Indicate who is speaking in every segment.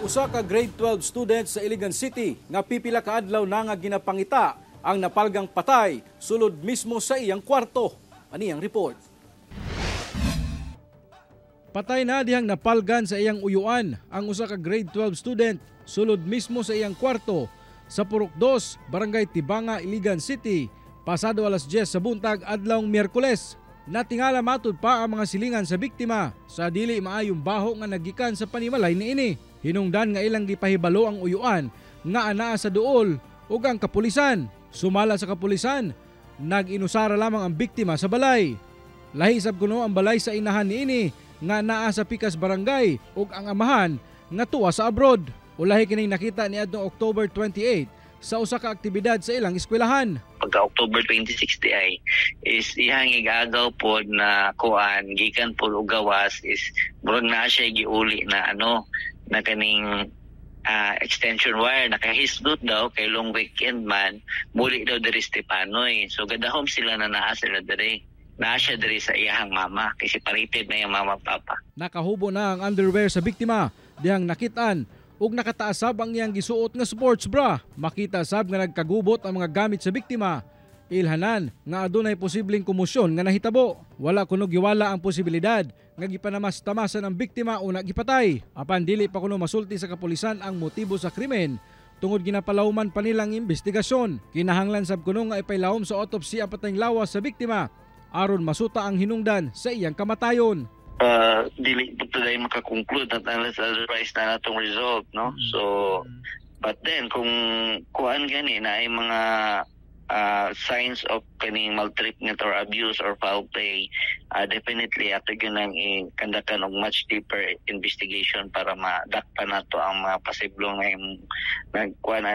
Speaker 1: Usa ka grade 12 student sa Iligan City nga pipila ka adlaw na nga ginapangita ang napalgang patay sulod mismo sa iyang kwarto. Ani ang report. Patay na dihang napalgan sa iyang uyuan ang usa ka grade 12 student sulod mismo sa iyang kwarto sa Purok 2, Barangay Tibanga, Iligan City, pasado alas 10 sa buntag adlawng Miyerkules. Natingala matud pa ang mga silingan sa biktima sa dili maayong baho nga nagikan sa panimalay niini. Hinungdan nga ilang gipahibalo ang uyuan nga anaa sa duol ug ang kapulisan. Sumala sa kapulisan, nag-inusara lamang ang biktima sa balay. Lahi sab kuno ang balay sa inahan niini nga naa sa Pikas Barangay ug ang amahan nga tuwa sa abroad. Ulahi kining nakita niadtong October 28 sa usa ka aktibidad sa ilang eskwelahan.
Speaker 2: Pagka October 26 ay is ihang igagaw pod na kuan gikan pod og gawas is murag na siya giuli na na kaning extension wire nakahisdot daw kay long weekend man muli daw diri Stepanoy. So gadahom sila na naa sila diri. Naa siya diri sa iyahang mama kasi parited na yung mama papa.
Speaker 1: Nakahubo na ang underwear sa biktima dihang nakitaan ug nakataas sab ang iyang gisuot nga sports bra. Makita sab nga nagkagubot ang mga gamit sa biktima. Ilhanan nga adunay posibleng komosyon nga nahitabo. Wala kuno giwala ang posibilidad nga gipanamas-tamasan ang biktima o nagipatay. Apan dili pa kuno masulti sa kapulisan ang motibo sa krimen tungod ginapalawman pa nilang investigasyon. Kinahanglan sab kuno nga ipailawom sa autopsy ang patayng lawas sa biktima aron masuta ang hinungdan sa iyang kamatayon.
Speaker 2: Dili po tayo makakonclude at unless otherwise na natong result, no? So, but then, kung kuhaan gani na ay mga signs of kaning maltreatment or abuse or foul play, definitely ato ginang ikandakan og much deeper investigation para madakpan nato ang mga posibleng nagkuhan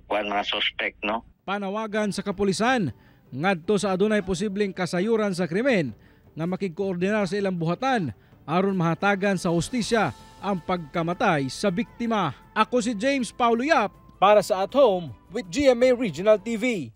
Speaker 2: mga suspect, no?
Speaker 1: Panawagan sa kapulisan ngadto sa adunay posibleng kasayuran sa krimen nga makigkoordinar sa ilang buhatan aron mahatagan sa hustisya ang pagkamatay sa biktima. Ako si James Paulo Yap para sa At Home with GMA Regional TV.